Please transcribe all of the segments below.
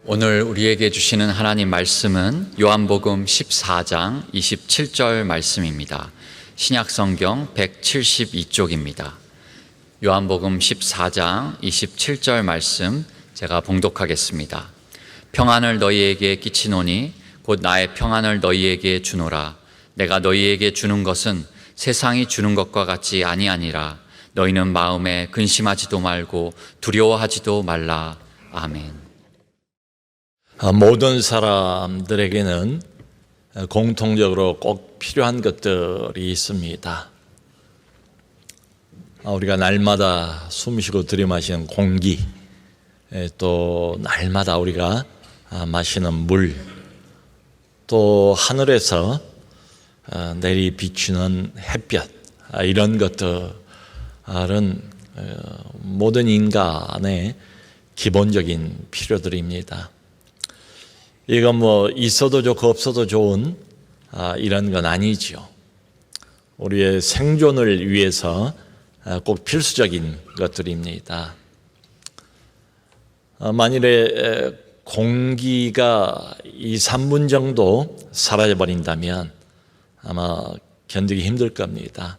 오늘 우리에게 주시는 하나님 말씀은 요한복음 14장 27절 말씀입니다. 신약성경 172쪽입니다. 요한복음 14장 27절 말씀 제가 봉독하겠습니다. 평안을 너희에게 끼치노니 곧 나의 평안을 너희에게 주노라. 내가 너희에게 주는 것은 세상이 주는 것과 같지 아니하니라. 너희는 마음에 근심하지도 말고 두려워하지도 말라. 아멘. 모든 사람들에게는 공통적으로 꼭 필요한 것들이 있습니다. 우리가 날마다 숨쉬고 들이마시는 공기, 또 날마다 우리가 마시는 물, 또 하늘에서 내리 비추는 햇볕, 이런 것들은 모든 인간의 기본적인 필요들입니다. 이건 있어도 좋고 없어도 좋은 이런 건 아니죠. 우리의 생존을 위해서 꼭 필수적인 것들입니다. 만일에 공기가 2, 3분 정도 사라져버린다면 아마 견디기 힘들 겁니다.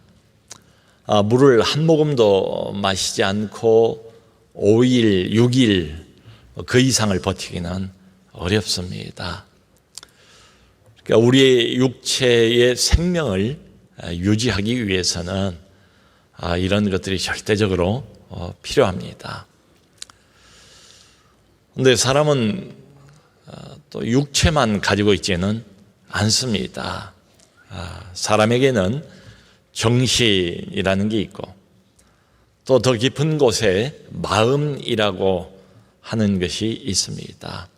물을 한 모금도 마시지 않고 5일, 6일 그 이상을 버티기는 어렵습니다. 그러니까 우리의 육체의 생명을 유지하기 위해서는 이런 것들이 절대적으로 필요합니다. 그런데 사람은 또 육체만 가지고 있지는 않습니다. 사람에게는 정신이라는 게 있고 또 더 깊은 곳에 마음이라고 하는 것이 있습니다.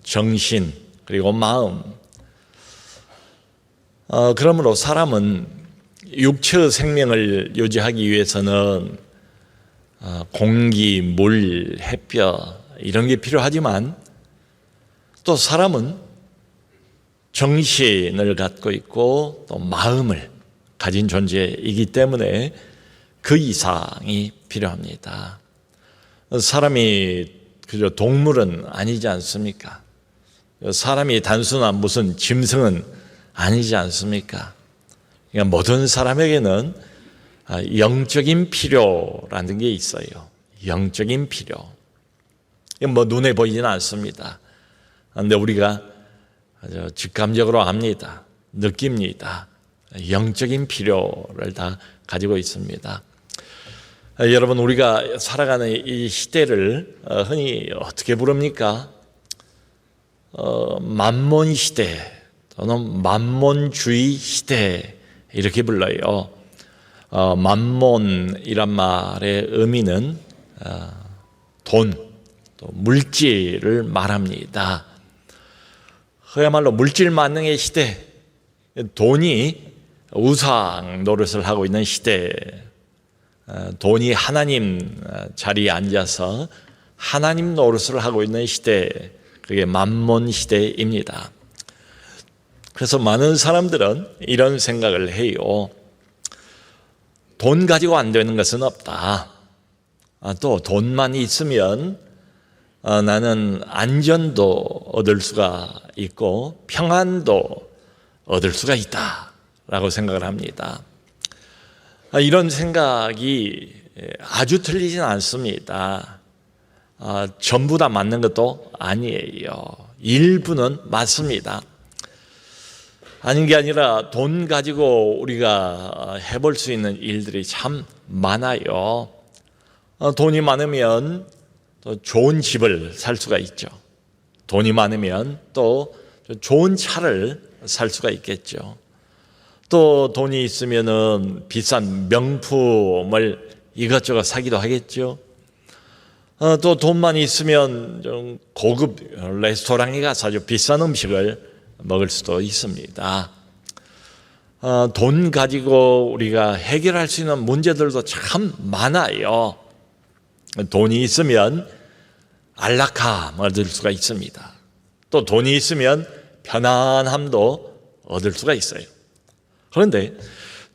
정신 그리고 마음. 그러므로 사람은 육체의 생명을 유지하기 위해서는 공기, 물, 햇볕 이런 게 필요하지만 또 사람은 정신을 갖고 있고 또 마음을 가진 존재이기 때문에 그 이상이 필요합니다. 사람이 그저 동물은 아니지 않습니까? 사람이 단순한 무슨 짐승은 아니지 않습니까? 그러니까 모든 사람에게는 영적인 필요라는 게 있어요. 영적인 필요. 이건 눈에 보이지는 않습니다. 그런데 우리가 아주 직감적으로 압니다. 느낍니다. 영적인 필요를 다 가지고 있습니다. 여러분, 우리가 살아가는 이 시대를 흔히 어떻게 부릅니까? 만몬 시대 또는 만몬주의 시대 이렇게 불러요. 만몬이란 말의 의미는 돈, 또 물질을 말합니다. 그야말로 물질 만능의 시대, 돈이 우상 노릇을 하고 있는 시대, 돈이 하나님 자리에 앉아서 하나님 노릇을 하고 있는 시대, 그게 만몬 시대입니다. 그래서 많은 사람들은 이런 생각을 해요. 돈 가지고 안 되는 것은 없다. 또 돈만 있으면 나는 안전도 얻을 수가 있고 평안도 얻을 수가 있다라고 생각을 합니다. 이런 생각이 아주 틀리진 않습니다. 전부 다 맞는 것도 아니에요. 일부는 맞습니다. 아닌 게 아니라 돈 가지고 우리가 해볼 수 있는 일들이 참 많아요. 돈이 많으면 또 좋은 집을 살 수가 있죠. 돈이 많으면 또 좋은 차를 살 수가 있겠죠. 또 돈이 있으면은 비싼 명품을 이것저것 사기도 하겠죠. 또 돈만 있으면 좀 고급 레스토랑에 가서 아주 비싼 음식을 먹을 수도 있습니다. 돈 가지고 우리가 해결할 수 있는 문제들도 참 많아요. 돈이 있으면 안락함을 얻을 수가 있습니다. 또 돈이 있으면 편안함도 얻을 수가 있어요. 그런데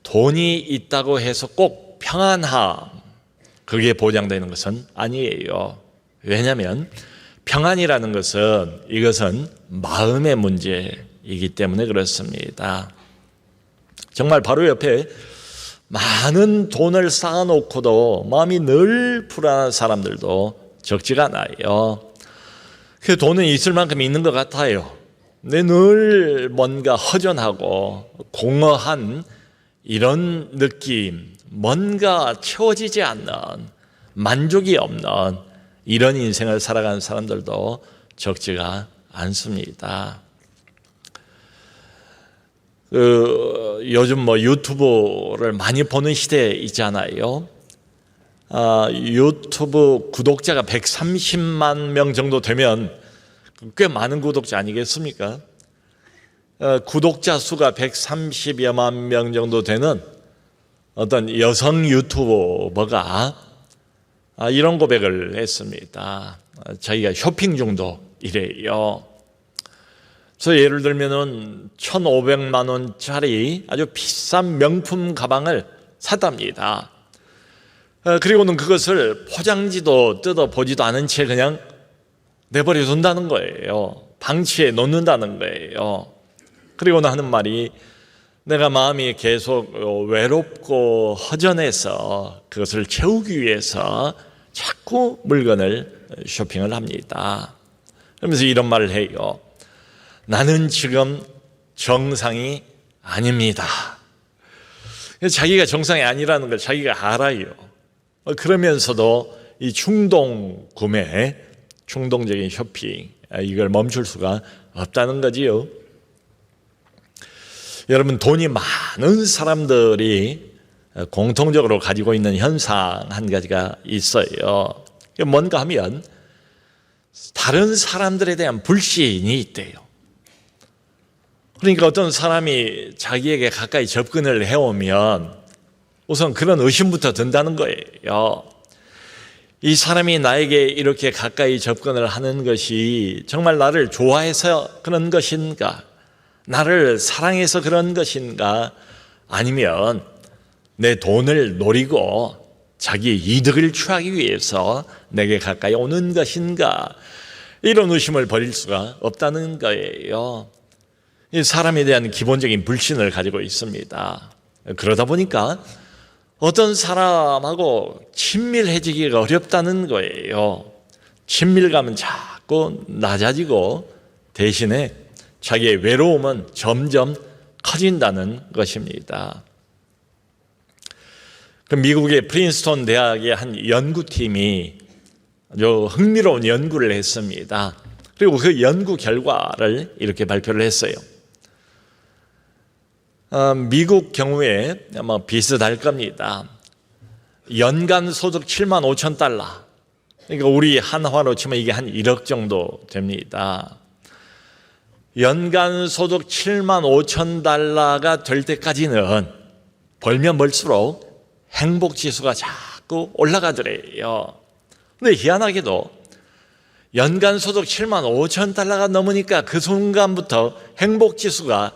돈이 있다고 해서 꼭 평안함, 그게 보장되는 것은 아니에요. 왜냐하면 평안이라는 것은 이것은 마음의 문제이기 때문에 그렇습니다. 정말 바로 옆에 많은 돈을 쌓아놓고도 마음이 늘 불안한 사람들도 적지가 않아요. 그 돈은 있을 만큼 있는 것 같아요. 근데 늘 뭔가 허전하고 공허한 이런 느낌, 뭔가 채워지지 않는, 만족이 없는 이런 인생을 살아가는 사람들도 적지가 않습니다. 요즘 유튜브를 많이 보는 시대에 있잖아요. 유튜브 구독자가 130만 명 정도 되면 꽤 많은 구독자 아니겠습니까? 구독자 수가 130여만 명 정도 되는 어떤 여성 유튜버가 이런 고백을 했습니다. 자기가 쇼핑 중독이래요. 그래서 예를 들면은 1,500만 원짜리 아주 비싼 명품 가방을 샀답니다. 그리고는 그것을 포장지도 뜯어보지도 않은 채 그냥 내버려 둔다는 거예요. 방치해 놓는다는 거예요. 그리고는 하는 말이, 내가 마음이 계속 외롭고 허전해서 그것을 채우기 위해서 자꾸 물건을 쇼핑을 합니다. 그러면서 이런 말을 해요. 나는 지금 정상이 아닙니다. 자기가 정상이 아니라는 걸 자기가 알아요. 그러면서도 이 충동 구매, 충동적인 쇼핑, 이걸 멈출 수가 없다는 거지요. 여러분, 돈이 많은 사람들이 공통적으로 가지고 있는 현상 한 가지가 있어요. 뭔가 하면 다른 사람들에 대한 불신이 있대요. 그러니까 어떤 사람이 자기에게 가까이 접근을 해오면 우선 그런 의심부터 든다는 거예요. 이 사람이 나에게 이렇게 가까이 접근을 하는 것이 정말 나를 좋아해서 그런 것인가? 나를 사랑해서 그런 것인가? 아니면 내 돈을 노리고 자기 이득을 취하기 위해서 내게 가까이 오는 것인가? 이런 의심을 버릴 수가 없다는 거예요. 이 사람에 대한 기본적인 불신을 가지고 있습니다. 그러다 보니까 어떤 사람하고 친밀해지기가 어렵다는 거예요. 친밀감은 자꾸 낮아지고 대신에 자기의 외로움은 점점 커진다는 것입니다. 미국의 프린스턴 대학의 한 연구팀이 아주 흥미로운 연구를 했습니다. 그리고 그 연구 결과를 이렇게 발표를 했어요. 미국 경우에 아마 비슷할 겁니다. 연간 소득 7만 5천 달러. 그러니까 우리 한화로 치면 이게 한 1억 정도 됩니다. 연간 소득 7만 5천 달러가 될 때까지는 벌면 벌수록 행복 지수가 자꾸 올라가더래요. 근데 희한하게도 연간 소득 7만 5천 달러가 넘으니까 그 순간부터 행복 지수가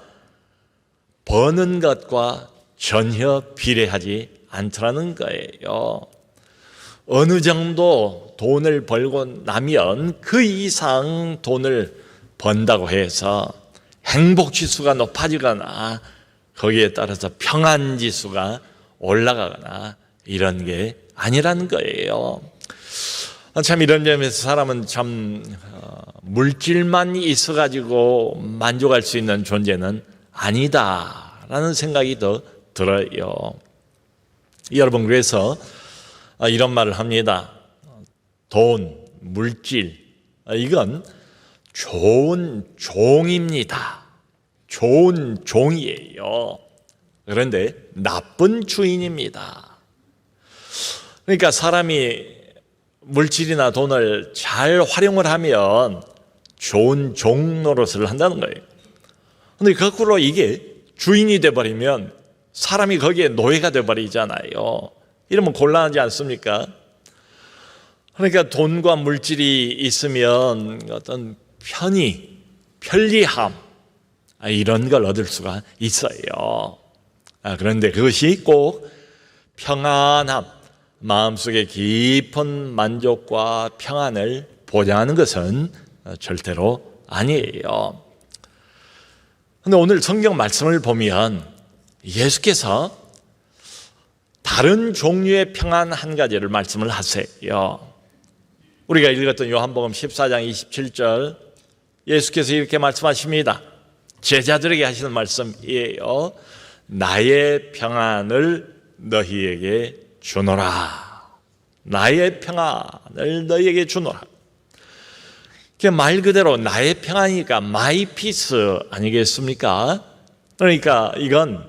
버는 것과 전혀 비례하지 않더라는 거예요. 어느 정도 돈을 벌고 나면 그 이상 돈을 번다고 해서 행복지수가 높아지거나 거기에 따라서 평안지수가 올라가거나 이런 게 아니라는 거예요. 참 이런 점에서 사람은 참 물질만 있어가지고 만족할 수 있는 존재는 아니다라는 생각이 더 들어요. 여러분, 그래서 이런 말을 합니다. 돈, 물질, 이건 좋은 종입니다. 좋은 종이에요. 그런데 나쁜 주인입니다. 그러니까 사람이 물질이나 돈을 잘 활용을 하면 좋은 종 노릇을 한다는 거예요. 그런데 거꾸로 이게 주인이 돼버리면 사람이 거기에 노예가 돼버리잖아요. 이러면 곤란하지 않습니까? 그러니까 돈과 물질이 있으면 어떤 편리함, 이런 걸 얻을 수가 있어요. 그런데 그것이 꼭 평안함, 마음속에 깊은 만족과 평안을 보장하는 것은 절대로 아니에요. 그런데 오늘 성경 말씀을 보면 예수께서 다른 종류의 평안 한 가지를 말씀을 하세요. 우리가 읽었던 요한복음 14장 27절 예수께서 이렇게 말씀하십니다. 제자들에게 하시는 말씀이에요. 나의 평안을 너희에게 주노라. 나의 평안을 너희에게 주노라. 말 그대로 나의 평안이니까 마이 피스 아니겠습니까? 그러니까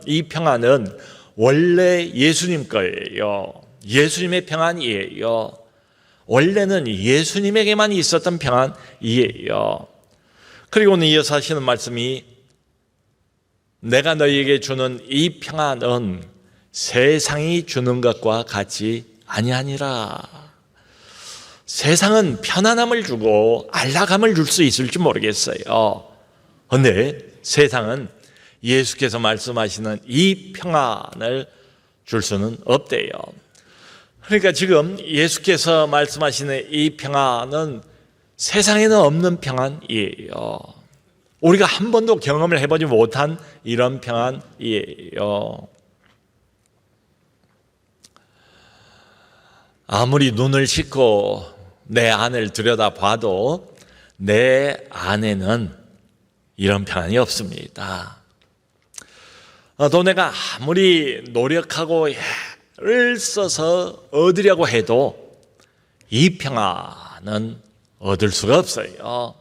이 평안은 원래 예수님 거예요. 예수님의 평안이에요. 원래는 예수님에게만 있었던 평안이에요. 그리고는 이어서 하시는 말씀이 내가 너희에게 주는 이 평안은 세상이 주는 것과 같이 아니하니라. 세상은 편안함을 주고 안락함을 줄 수 있을지 모르겠어요. 그런데 세상은 예수께서 말씀하시는 이 평안을 줄 수는 없대요. 그러니까 지금 예수께서 말씀하시는 이 평안은 세상에는 없는 평안이에요. 우리가 한 번도 경험을 해보지 못한 이런 평안이에요. 아무리 눈을 씻고 내 안을 들여다봐도 내 안에는 이런 평안이 없습니다. 또 내가 아무리 노력하고 애를 써서 얻으려고 해도 이 평안은 얻을 수가 없어요.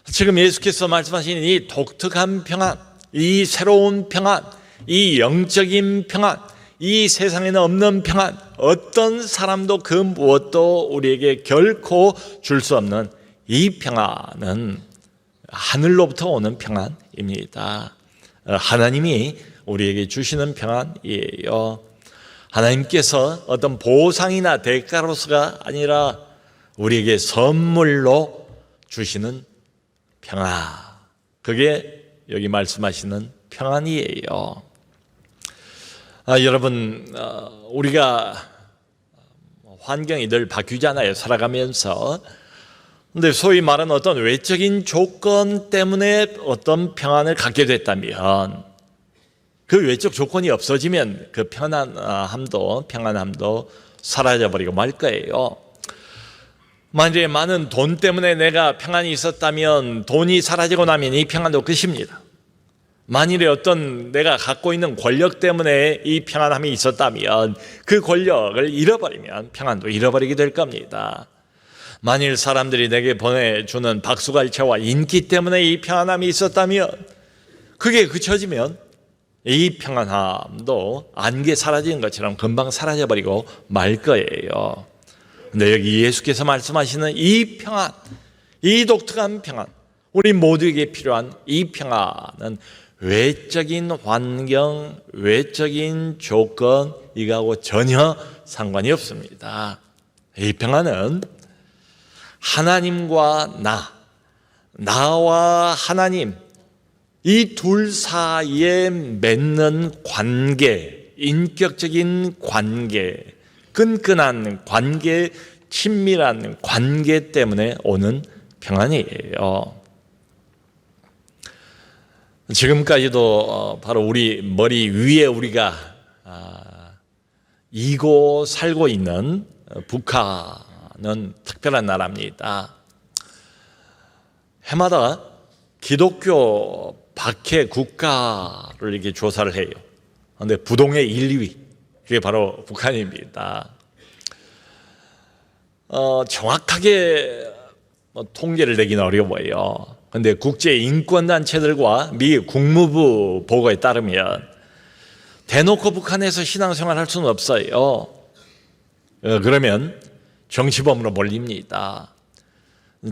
지금 예수께서 말씀하신 이 독특한 평안, 이 새로운 평안, 이 영적인 평안, 이 세상에는 없는 평안, 어떤 사람도 그 무엇도 우리에게 결코 줄 수 없는 이 평안은 하늘로부터 오는 평안입니다. 하나님이 우리에게 주시는 평안이에요. 하나님께서 어떤 보상이나 대가로서가 아니라 우리에게 선물로 주시는 평안, 그게 여기 말씀하시는 평안이에요. 여러분, 우리가 환경이 늘 바뀌잖아요, 살아가면서. 근데 소위 말하는 어떤 외적인 조건 때문에 어떤 평안을 갖게 됐다면 그 외적 조건이 없어지면 그 평안함도 사라져버리고 말 거예요. 만약에 많은 돈 때문에 내가 평안이 있었다면 돈이 사라지고 나면 이 평안도 끝입니다. 만일에 어떤 내가 갖고 있는 권력 때문에 이 평안함이 있었다면 그 권력을 잃어버리면 평안도 잃어버리게 될 겁니다. 만일 사람들이 내게 보내주는 박수갈채와 인기 때문에 이 평안함이 있었다면 그게 그쳐지면 이 평안함도 안개 사라지는 것처럼 금방 사라져버리고 말 거예요. 근데 여기 예수께서 말씀하시는 이 평안, 이 독특한 평안, 우리 모두에게 필요한 이 평안은 외적인 환경, 외적인 조건 이거하고 전혀 상관이 없습니다. 이 평안은 하나님과 나와 하나님 이 둘 사이에 맺는 관계, 인격적인 관계, 끈끈한 관계, 친밀한 관계 때문에 오는 평안이에요. 지금까지도 바로 우리 머리 위에 우리가 이고 살고 있는 북한은 특별한 나라입니다. 해마다 기독교 박해 국가를 이렇게 조사를 해요. 그런데 부동의 1, 2위 그게 바로 북한입니다. 정확하게 통계를 내기는 어려워요. 그런데 국제 인권단체들과 미 국무부 보고에 따르면 대놓고 북한에서 신앙생활 할 수는 없어요. 그러면 정치범으로 몰립니다.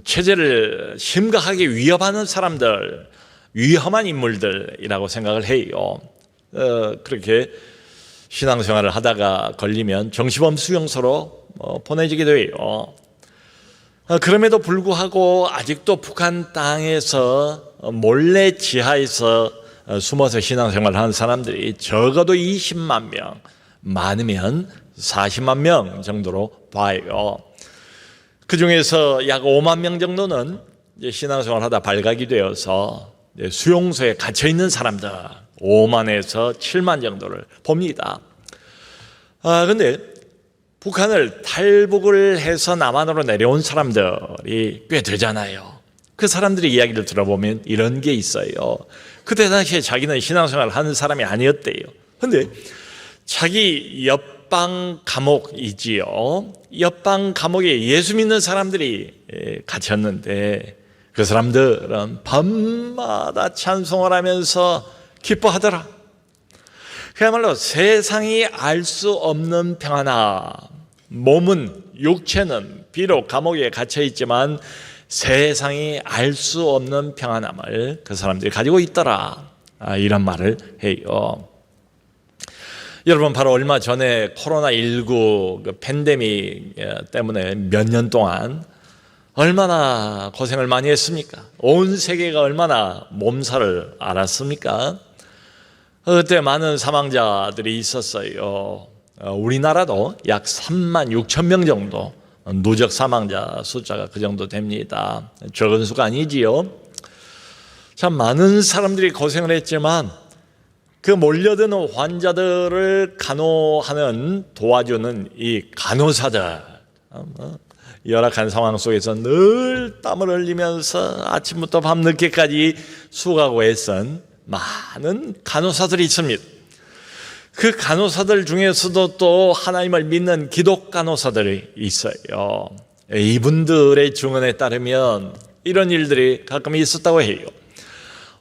체제를 심각하게 위협하는 사람들, 위험한 인물들이라고 생각을 해요. 그렇게 신앙생활을 하다가 걸리면 정치범 수용소로 보내지기도 해요. 그럼에도 불구하고 아직도 북한 땅에서 몰래 지하에서 숨어서 신앙생활을 하는 사람들이 적어도 20만 명, 많으면 40만 명 정도로 봐요. 그 중에서 약 5만 명 정도는 이제 신앙생활 하다 발각이 되어서 수용소에 갇혀 있는 사람들 5만에서 7만 정도를 봅니다. 근데 북한을 탈북을 해서 남한으로 내려온 사람들이 꽤 되잖아요. 그 사람들의 이야기를 들어보면 이런 게 있어요. 그때 당시에 자기는 신앙생활을 하는 사람이 아니었대요. 근데 자기 옆방 감옥이지요. 옆방 감옥에 예수 믿는 사람들이 갇혔는데 그 사람들은 밤마다 찬송을 하면서 기뻐하더라. 그야말로 세상이 알 수 없는 평안함. 몸은, 육체는 비록 감옥에 갇혀 있지만 세상이 알 수 없는 평안함을 그 사람들이 가지고 있더라. 이런 말을 해요. 여러분, 바로 얼마 전에 코로나19 그 팬데믹 때문에 몇 년 동안 얼마나 고생을 많이 했습니까? 온 세계가 얼마나 몸살을 앓았습니까? 그때 많은 사망자들이 있었어요. 우리나라도 약 3만 6천 명 정도 누적 사망자 숫자가 그 정도 됩니다. 적은 수가 아니지요. 참 많은 사람들이 고생을 했지만 그 몰려드는 환자들을 간호하는 도와주는 이 간호사들, 열악한 상황 속에서 늘 땀을 흘리면서 아침부터 밤늦게까지 수고하고 애쓴 많은 간호사들이 있습니다. 그 간호사들 중에서도 또 하나님을 믿는 기독 간호사들이 있어요. 이분들의 증언에 따르면 이런 일들이 가끔 있었다고 해요.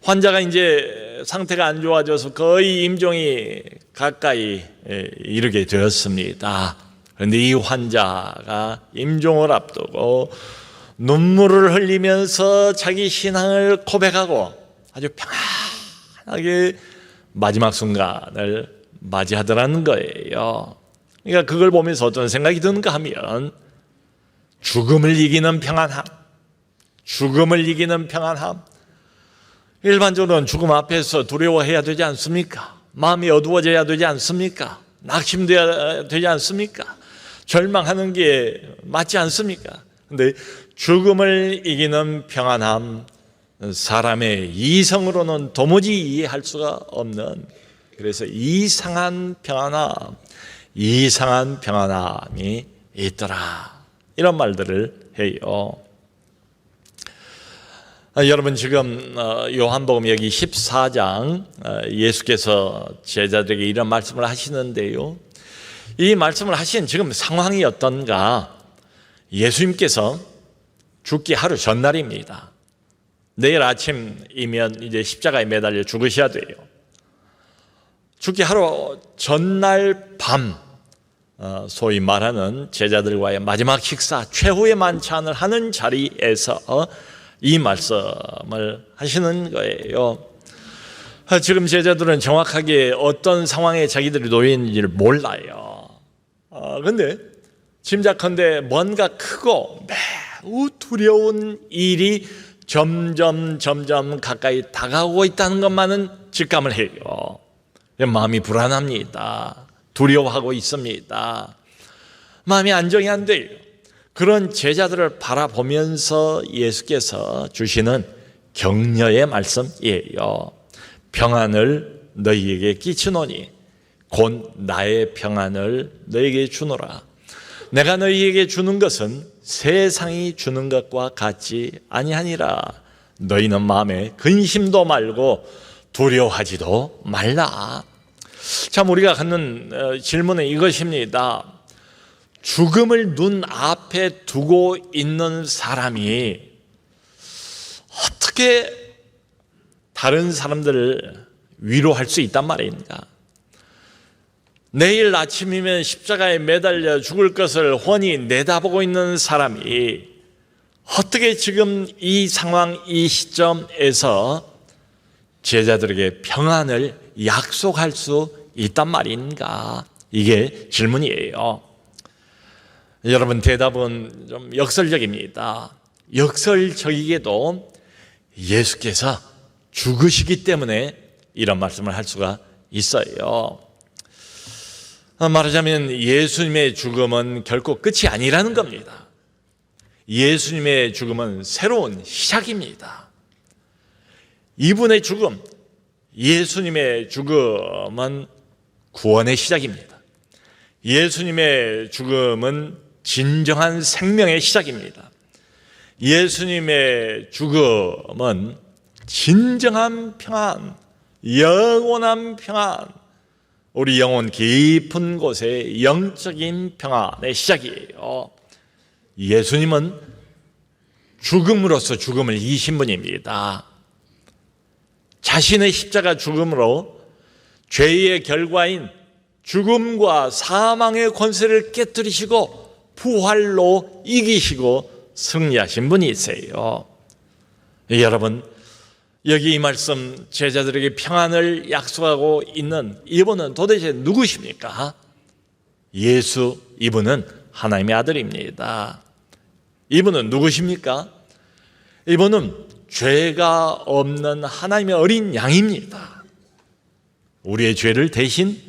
환자가 이제 상태가 안 좋아져서 거의 임종이 가까이 이르게 되었습니다. 그런데 이 환자가 임종을 앞두고 눈물을 흘리면서 자기 신앙을 고백하고 아주 평안하게 마지막 순간을 맞이하더라는 거예요. 그러니까 그걸 보면서 어떤 생각이 드는가 하면 죽음을 이기는 평안함, 죽음을 이기는 평안함. 일반적으로는 죽음 앞에서 두려워해야 되지 않습니까? 마음이 어두워져야 되지 않습니까? 낙심돼야 되지 않습니까? 절망하는 게 맞지 않습니까? 근데 죽음을 이기는 평안함, 사람의 이성으로는 도무지 이해할 수가 없는, 그래서 이상한 평안함이 있더라. 이런 말들을 해요. 여러분, 지금 요한복음 여기 14장 예수께서 제자들에게 이런 말씀을 하시는데요. 이 말씀을 하신 지금 상황이 어떤가? 예수님께서 죽기 하루 전날입니다. 내일 아침이면 이제 십자가에 매달려 죽으셔야 돼요. 죽기 하루 전날 밤, 소위 말하는 제자들과의 마지막 식사, 최후의 만찬을 하는 자리에서 이 말씀을 하시는 거예요. 지금 제자들은 정확하게 어떤 상황에 자기들이 놓여 있는지를 몰라요. 그런데 짐작컨대 뭔가 크고 매우 두려운 일이 점점 가까이 다가오고 있다는 것만은 직감을 해요. 마음이 불안합니다. 두려워하고 있습니다. 마음이 안정이 안 돼요. 그런 제자들을 바라보면서 예수께서 주시는 격려의 말씀이에요. 평안을 너희에게 끼치노니 곧 나의 평안을 너희에게 주노라. 내가 너희에게 주는 것은 세상이 주는 것과 같지 아니하니라. 너희는 마음에 근심도 말고 두려워하지도 말라. 참, 우리가 갖는 질문은 이것입니다. 죽음을 눈 앞에 두고 있는 사람이 어떻게 다른 사람들을 위로할 수 있단 말입니까? 내일 아침이면 십자가에 매달려 죽을 것을 훤히 내다보고 있는 사람이 어떻게 지금 이 상황, 이 시점에서 제자들에게 평안을 약속할 수 있단 말인가? 이게 질문이에요. 여러분, 대답은 좀 역설적입니다. 역설적이게도 예수께서 죽으시기 때문에 이런 말씀을 할 수가 있어요. 말하자면 예수님의 죽음은 결코 끝이 아니라는 겁니다. 예수님의 죽음은 새로운 시작입니다. 이분의 죽음, 예수님의 죽음은 구원의 시작입니다. 예수님의 죽음은 진정한 생명의 시작입니다. 예수님의 죽음은 진정한 평안, 영원한 평안, 우리 영혼 깊은 곳에 영적인 평안의 시작이에요. 예수님은 죽음으로써 죽음을 이기신 분입니다. 자신의 십자가 죽음으로 죄의 결과인 죽음과 사망의 권세를 깨뜨리시고 부활로 이기시고 승리하신 분이세요. 여러분, 여기 이 말씀 제자들에게 평안을 약속하고 있는 이분은 도대체 누구십니까? 예수, 이분은 하나님의 아들입니다. 이분은 누구십니까? 이분은 죄가 없는 하나님의 어린 양입니다. 우리의 죄를 대신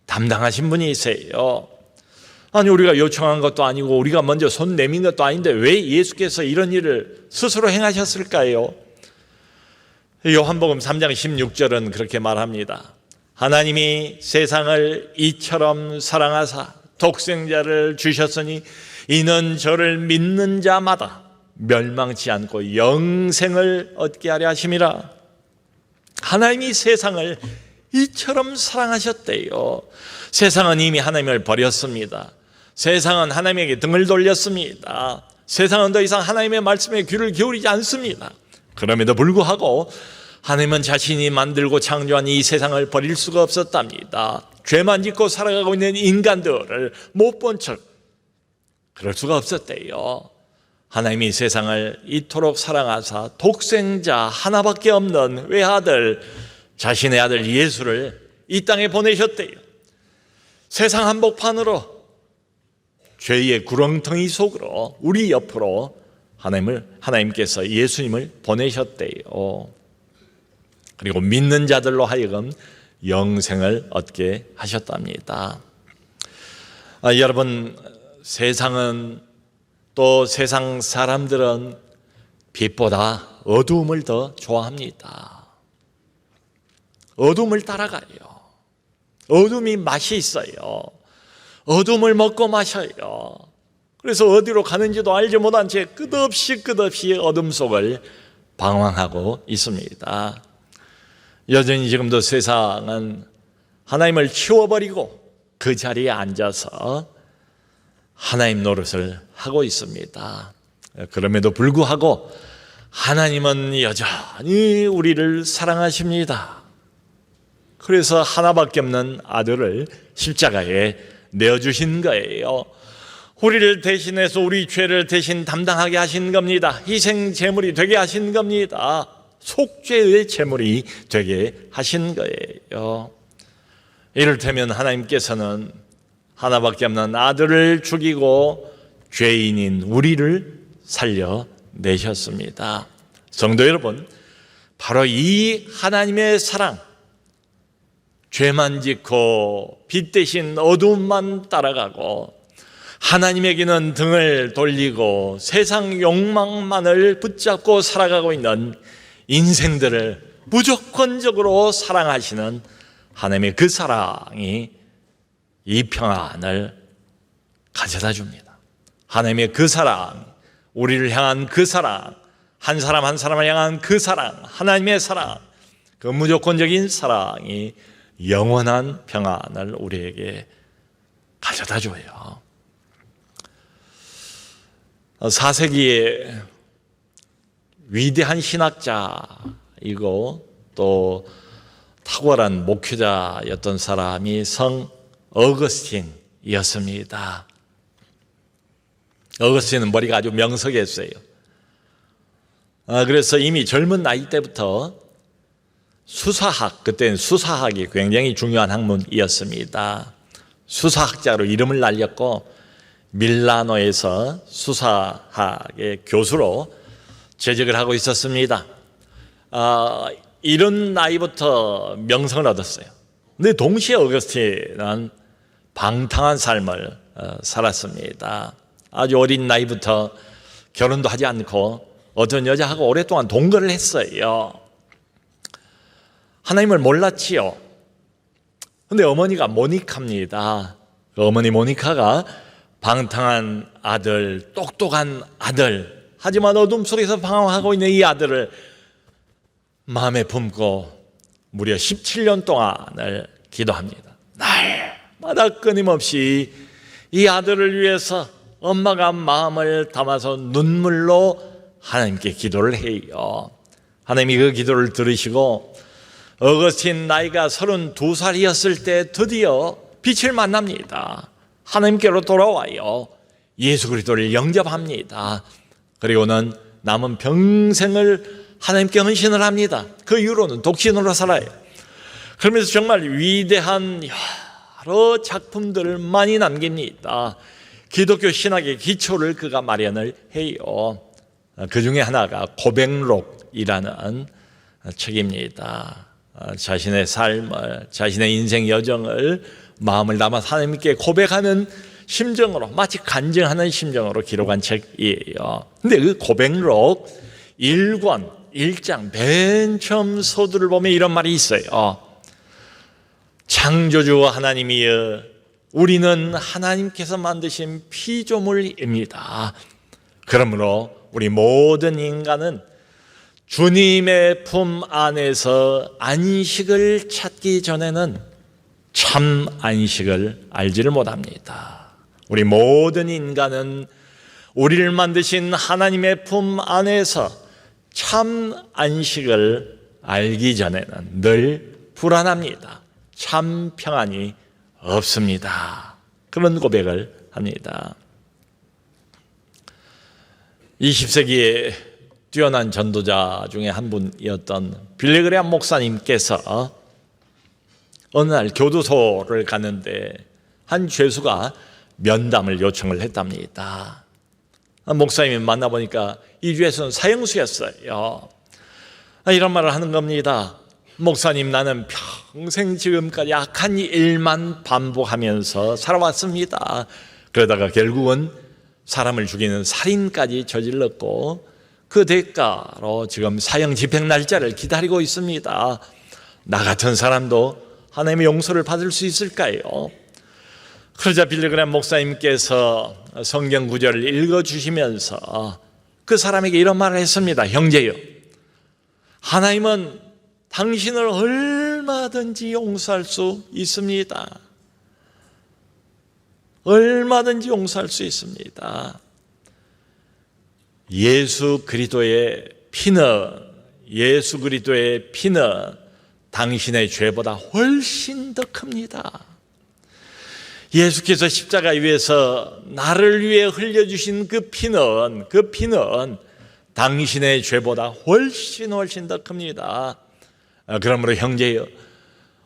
담당하신 분이세요. 아니, 우리가 요청한 것도 아니고 우리가 먼저 손 내민 것도 아닌데 왜 예수께서 이런 일을 스스로 행하셨을까요? 요한복음 3장 16절은 그렇게 말합니다. 하나님이 세상을 이처럼 사랑하사 독생자를 주셨으니 이는 저를 믿는 자마다 멸망치 않고 영생을 얻게 하려 하심이라. 하나님이 세상을 이처럼 사랑하셨대요. 세상은 이미 하나님을 버렸습니다. 세상은 하나님에게 등을 돌렸습니다. 세상은 더 이상 하나님의 말씀에 귀를 기울이지 않습니다. 그럼에도 불구하고 하나님은 자신이 만들고 창조한 이 세상을 버릴 수가 없었답니다. 죄만 짓고 살아가고 있는 인간들을 못 본 척 그럴 수가 없었대요. 하나님이 세상을 이토록 사랑하사 독생자 하나밖에 없는 외아들, 자신의 아들 예수를 이 땅에 보내셨대요. 세상 한복판으로 죄의 구렁텅이 속으로 우리 옆으로 하나님께서 예수님을 보내셨대요. 그리고 믿는 자들로 하여금 영생을 얻게 하셨답니다. 여러분, 세상은 또 세상 사람들은 빛보다 어두움을 더 좋아합니다. 어둠을 따라가요. 어둠이 맛이 있어요. 어둠을 먹고 마셔요. 그래서 어디로 가는지도 알지 못한 채 끝없이 어둠 속을 방황하고 있습니다. 여전히 지금도 세상은 하나님을 치워버리고 그 자리에 앉아서 하나님 노릇을 하고 있습니다. 그럼에도 불구하고 하나님은 여전히 우리를 사랑하십니다. 그래서 하나밖에 없는 아들을 십자가에 내어주신 거예요. 우리를 대신해서 우리 죄를 대신 담당하게 하신 겁니다. 희생 제물이 되게 하신 겁니다. 속죄의 제물이 되게 하신 거예요. 이를테면 하나님께서는 하나밖에 없는 아들을 죽이고 죄인인 우리를 살려내셨습니다. 성도 여러분, 바로 이 하나님의 사랑, 죄만 짓고 빛 대신 어둠만 따라가고 하나님에게는 등을 돌리고 세상 욕망만을 붙잡고 살아가고 있는 인생들을 무조건적으로 사랑하시는 하나님의 그 사랑이 이 평안을 가져다 줍니다. 하나님의 그 사랑, 우리를 향한 그 사랑, 한 사람 한 사람을 향한 그 사랑, 하나님의 사랑, 그 무조건적인 사랑이 영원한 평안을 우리에게 가져다 줘요. 4세기에 위대한 신학자이고 또 탁월한 목회자였던 사람이 성 어거스틴이었습니다. 어거스틴은 머리가 아주 명석했어요. 그래서 이미 젊은 나이 때부터 수사학, 그때는 수사학이 굉장히 중요한 학문이었습니다. 수사학자로 이름을 날렸고 밀라노에서 수사학의 교수로 재직을 하고 있었습니다. 이런 나이부터 명성을 얻었어요. 근데 동시에 어거스틴은 방탕한 삶을 살았습니다. 아주 어린 나이부터 결혼도 하지 않고 어떤 여자하고 오랫동안 동거를 했어요. 하나님을 몰랐지요. 근데 어머니가 모니카입니다. 어머니 모니카가 방탕한 아들, 똑똑한 아들, 하지만 어둠 속에서 방황하고 있는 이 아들을 마음에 품고 무려 17년 동안을 기도합니다. 날마다 끊임없이 이 아들을 위해서 엄마가 마음을 담아서 눈물로 하나님께 기도를 해요. 하나님이 그 기도를 들으시고 어거스틴 나이가 32살이었을 때 드디어 빛을 만납니다. 하나님께로 돌아와요. 예수 그리스도를 영접합니다. 그리고는 남은 평생을 하나님께 헌신을 합니다. 그 이후로는 독신으로 살아요. 그러면서 정말 위대한 여러 작품들을 많이 남깁니다. 기독교 신학의 기초를 그가 마련을 해요. 그 중에 하나가 고백록이라는 책입니다. 자신의 삶을, 자신의 인생 여정을 마음을 담아 하나님께 고백하는 심정으로, 마치 간증하는 심정으로 기록한 책이에요. 근데 그 고백록 1권 1장 맨 처음 서두를 보면 이런 말이 있어요. 창조주 하나님이여, 우리는 하나님께서 만드신 피조물입니다. 그러므로 우리 모든 인간은 주님의 품 안에서 안식을 찾기 전에는 참 안식을 알지를 못합니다. 우리 모든 인간은 우리를 만드신 하나님의 품 안에서 참 안식을 알기 전에는 늘 불안합니다. 참 평안이 없습니다. 그런 고백을 합니다. 20세기에 뛰어난 전도자 중에 한 분이었던 빌리그레암 목사님께서 어느 날 교도소를 가는데 한 죄수가 면담을 요청을 했답니다. 목사님이 만나보니까 이 죄수는 사형수였어요. 이런 말을 하는 겁니다. 목사님, 나는 평생 지금까지 악한 일만 반복하면서 살아왔습니다. 그러다가 결국은 사람을 죽이는 살인까지 저질렀고 그 대가로 지금 사형 집행 날짜를 기다리고 있습니다. 나 같은 사람도 하나님의 용서를 받을 수 있을까요? 그러자 빌리그램 목사님께서 성경 구절을 읽어주시면서 그 사람에게 이런 말을 했습니다. 형제여, 하나님은 당신을 얼마든지 용서할 수 있습니다. 얼마든지 용서할 수 있습니다. 예수 그리스도의 피는 당신의 죄보다 훨씬 더 큽니다. 예수께서 십자가 위에서 나를 위해 흘려주신 그 피는 당신의 죄보다 훨씬 더 큽니다. 그러므로 형제여,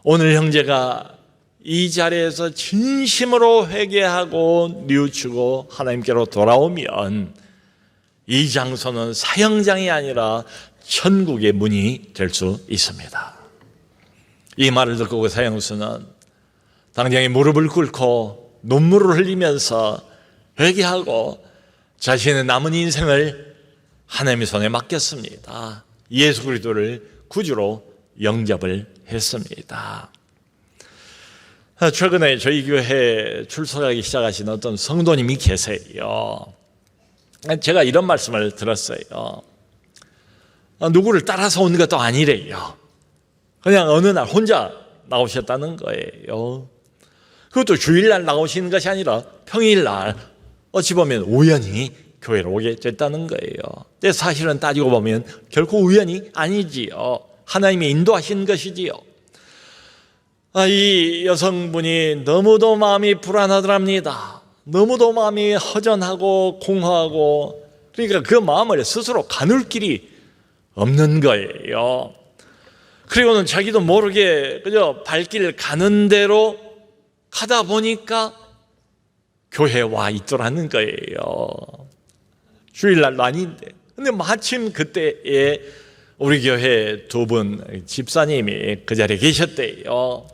오늘 형제가 이 자리에서 진심으로 회개하고 뉘우치고 하나님께로 돌아오면 이 장소는 사형장이 아니라 천국의 문이 될 수 있습니다. 이 말을 듣고 그 사형수는 당장에 무릎을 꿇고 눈물을 흘리면서 회개하고 자신의 남은 인생을 하나님의 손에 맡겼습니다. 예수 그리스도를 구주로 영접을 했습니다. 최근에 저희 교회에 출석하기 시작하신 어떤 성도님이 계세요. 제가 이런 말씀을 들었어요. 누구를 따라서 온 것도 아니래요. 그냥 어느 날 혼자 나오셨다는 거예요. 그것도 주일날 나오시는 것이 아니라 평일날 어찌 보면 우연히 교회로 오게 됐다는 거예요. 근데 사실은 따지고 보면 결코 우연이 아니지요. 하나님이 인도하신 것이지요. 이 여성분이 너무도 마음이 불안하더랍니다. 너무도 마음이 허전하고 공허하고, 그러니까 그 마음을 스스로 가눌 길이 없는 거예요. 그리고는 자기도 모르게 그저 발길 가는 대로 가다 보니까 교회에 와 있더라는 거예요. 주일날도 아닌데. 근데 마침 그때에 우리 교회 두 분 집사님이 그 자리에 계셨대요.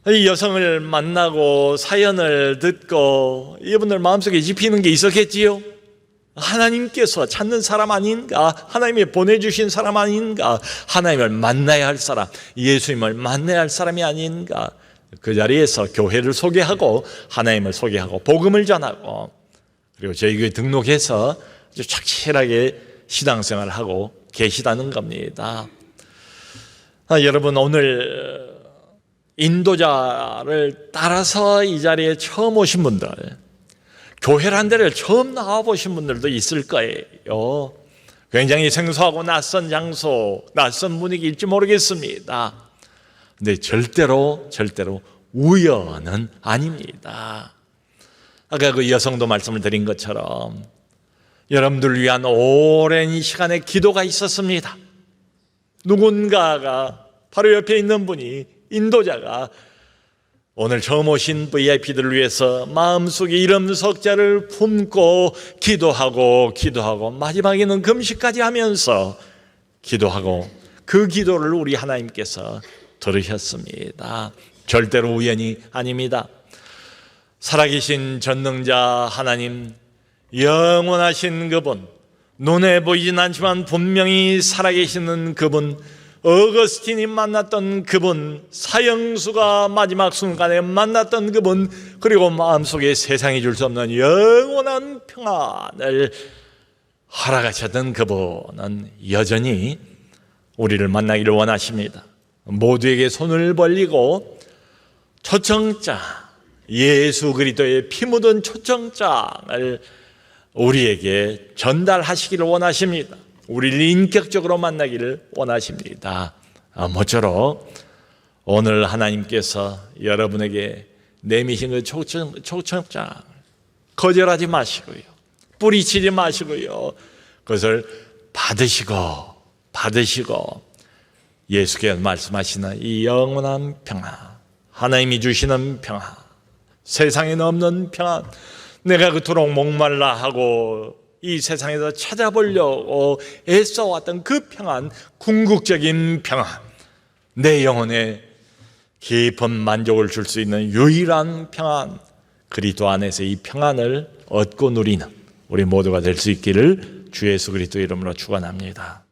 이 여성을 만나고 사연을 듣고 이분들 마음속에 짚이는 게 있었겠지요. 하나님께서 찾는 사람 아닌가? 하나님이 보내주신 사람 아닌가? 하나님을 만나야 할 사람, 예수님을 만나야 할 사람이 아닌가? 그 자리에서 교회를 소개하고 하나님을 소개하고 복음을 전하고 그리고 저희 교회 등록해서 아주 착실하게 신앙생활을 하고 계시다는 겁니다. 여러분, 오늘 인도자를 따라서 이 자리에 처음 오신 분들, 교회란 데를 처음 나와보신 분들도 있을 거예요. 굉장히 생소하고 낯선 장소, 낯선 분위기일지 모르겠습니다. 근데 절대로 우연은 아닙니다. 아까 그 여성도 말씀을 드린 것처럼 여러분들을 위한 오랜 시간의 기도가 있었습니다. 누군가가 바로 옆에 있는 분이, 인도자가 오늘 처음 오신 VIP들을 위해서 마음속에 이름 석자를 품고 기도하고 마지막에는 금식까지 하면서 기도하고 그 기도를 우리 하나님께서 들으셨습니다. 절대로 우연이 아닙니다. 살아계신 전능자 하나님, 영원하신 그분, 눈에 보이진 않지만 분명히 살아계시는 그분, 어거스틴이 만났던 그분, 사형수가 마지막 순간에 만났던 그분, 그리고 마음속에 세상이 줄 수 없는 영원한 평안을 허락하셨던 그분은 여전히 우리를 만나기를 원하십니다. 모두에게 손을 벌리고 초청장, 예수 그리스도의 피 묻은 초청장을 우리에게 전달하시기를 원하십니다. 우리를 인격적으로 만나기를 원하십니다. 모쪼록 오늘 하나님께서 여러분에게 내미신 그 초청장 거절하지 마시고요, 뿌리치지 마시고요, 그것을 받으시고 예수께서 말씀하시는 이 영원한 평안, 하나님이 주시는 평안, 세상에는 없는 평안, 내가 그토록 목말라 하고 이 세상에서 찾아보려고 애써왔던 그 평안, 궁극적인 평안, 내 영혼에 깊은 만족을 줄 수 있는 유일한 평안, 그리스도 안에서 이 평안을 얻고 누리는 우리 모두가 될 수 있기를 주 예수 그리스도 이름으로 축원합니다.